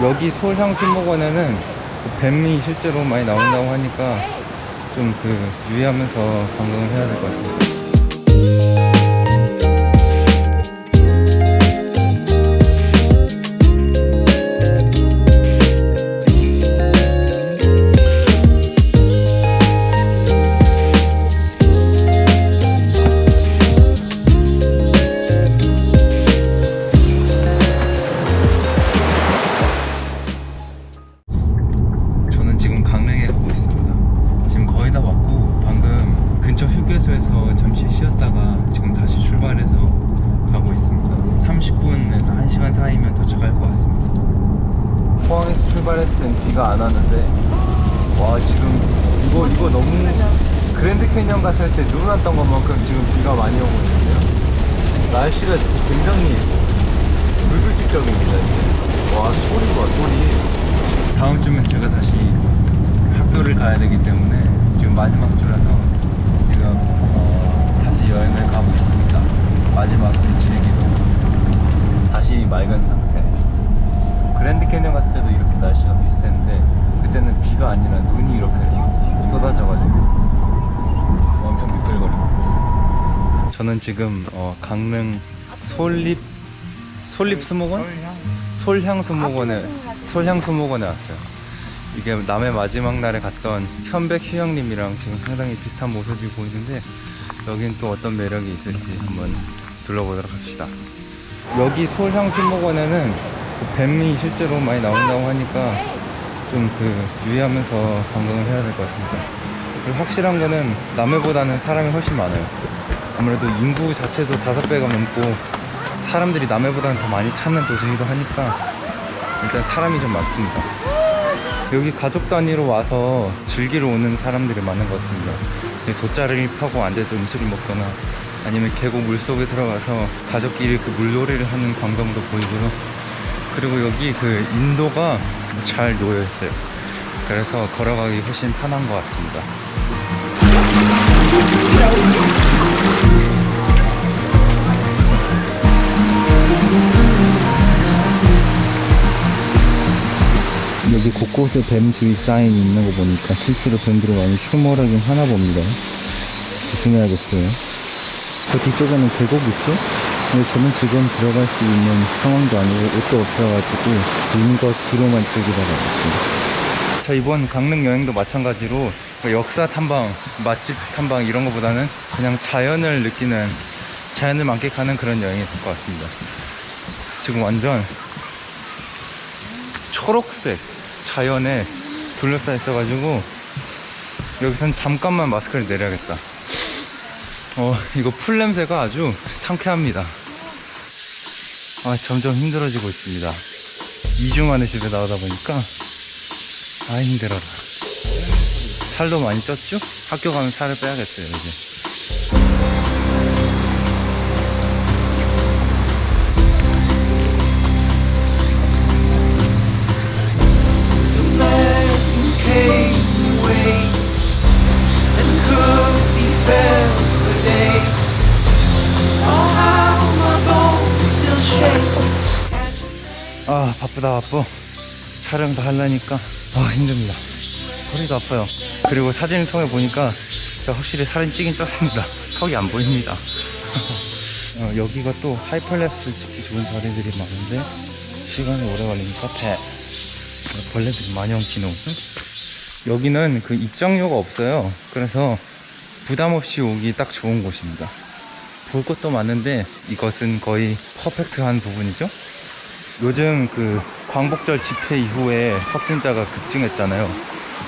여기 서울향수목원에는 그 뱀이 실제로 많이 나온다고 하니까 좀 유의하면서 관광을 해야 될 것 같아요. 저는 지금 강릉에 가고 있습니다. 지금 거의 다 왔고 방금 근처 휴게소에서 잠시 쉬었다가 지금 다시 출발해서 가고 있습니다. 30분에서 1시간 사이면 도착할 것 같습니다. 포항에서 출발했을 땐 비가 안 왔는데 와 지금 이거 너무 그랜드 캐니언 갔을 때 눈 왔던 것만큼 지금 비가 많이 오고 있는데요. 날씨가 굉장히 불규칙적입니다. 이제. 와 소리 봐 소리. 다음 주면 제가 다시 학교를 가야 되기 때문에 지금 마지막 주라서 지금 다시 여행을 가고 있습니다. 마지막을 즐기고 다시 맑은 상태. 그랜드 캐니언 갔을 때도 이렇게 날씨가 비슷했는데 그때는 비가 아니라 눈이 이렇게 쏟아져가지고 엄청 미끌거리고 있어요. 저는 지금 강릉 솔립수목원? 솔향수목원에 왔어요. 이게 남해 마지막 날에 갔던 현백 휴양림이랑 지금 상당히 비슷한 모습이 보이는데 여긴 또 어떤 매력이 있을지 한번 둘러보도록 합시다. 여기 솔향수목원에는 뱀이 실제로 많이 나온다고 하니까 좀 유의하면서 관광을 해야 될 것 같습니다. 그리고 확실한 거는 남해보다는 사람이 훨씬 많아요. 아무래도 인구 자체도 5배가 넘고 사람들이 남해보다는 더 많이 찾는 도시이기도 하니까 일단 사람이 좀 많습니다. 여기 가족 단위로 와서 즐기러 오는 사람들이 많은 것 같습니다. 돗자리를 펴고 앉아서 음식을 먹거나 아니면 계곡 물속에 들어가서 가족끼리 물놀이를 하는 광경도 보이고요. 그리고 여기 인도가 잘 놓여 있어요. 그래서 걸어가기 훨씬 편한 것 같습니다. 여기 곳곳에 뱀 주의 사인이 있는 거 보니까 실제로 뱀들이 많이 출몰하긴 하나 봅니다. 조심해야겠어요. 저 뒤쪽에는 계곡 있죠? 근데 저는 지금 들어갈 수 있는 상황도 아니고 옷도 없어가지고 있는 거 뒤로만 즐기다가 있습니다. 자, 이번 강릉 여행도 마찬가지로 역사 탐방, 맛집 탐방 이런 거보다는 그냥 자연을 느끼는, 자연을 만끽하는 그런 여행이 될 것 같습니다. 지금 완전 초록색 자연에 둘러싸여 있어가지고 여기선 잠깐만 마스크를 내려야겠다. 이거 풀 냄새가 아주 상쾌합니다. 점점 힘들어지고 있습니다. 2주 만에 집에 나오다 보니까 힘들어라. 살도 많이 쪘죠? 학교 가면 살을 빼야겠어요 이제. 바쁘다 바빠. 촬영 다 하려니까 힘듭니다. 허리도 아파요. 그리고 사진을 통해 보니까 확실히 살이 찌긴 쪘습니다. 턱이 안 보입니다. 여기가 또 하이퍼랩스 찍기 좋은 자리들이 많은데 시간이 오래 걸리니까 벌레들이 많이 엉키는 곳. 여기는 입장료가 없어요. 그래서 부담없이 오기 딱 좋은 곳입니다. 볼 것도 많은데 이것은 거의 퍼펙트한 부분이죠. 요즘 광복절 집회 이후에 확진자가 급증했잖아요.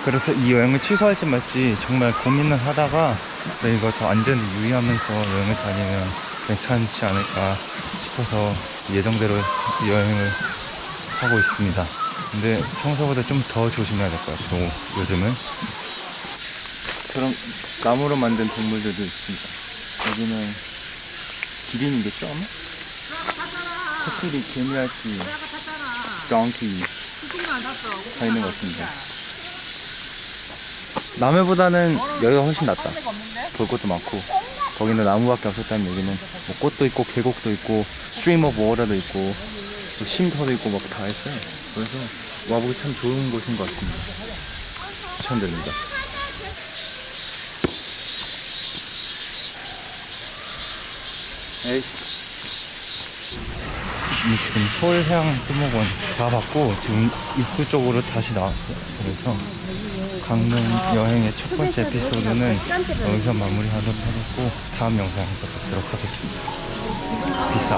그래서 이 여행을 취소할지 말지 정말 고민을 하다가 이거 더 안전을 유의하면서 여행을 다니면 괜찮지 않을까 싶어서 예정대로 여행을 하고 있습니다. 근데 평소보다 좀 더 조심해야 될 것 같아요. 요즘은 저런 나무로 만든 동물들도 있습니다. 여기는 기린이겠죠 아마? 코끼리, 개미할지, 덩키 다 있는 것 같습니다. 남해보다는 여기가 훨씬 낫다. 볼 것도 많고 거기는 나무밖에 없었다는 얘기는 꽃도 있고 계곡도 있고 스트림 오브 워터도 있고 쉼터도 있고 막 다 있어요. 그래서 와보기 참 좋은 곳인 것 같습니다. 추천드립니다. 지금 서울해양수목원 다 봤고 지금 입구 쪽으로 다시 나왔어요. 그래서 강릉 여행의 첫 번째 에피소드는 여기서 마무리하도록 하겠고 다음 영상에서 뵙도록 하겠습니다. 비싸.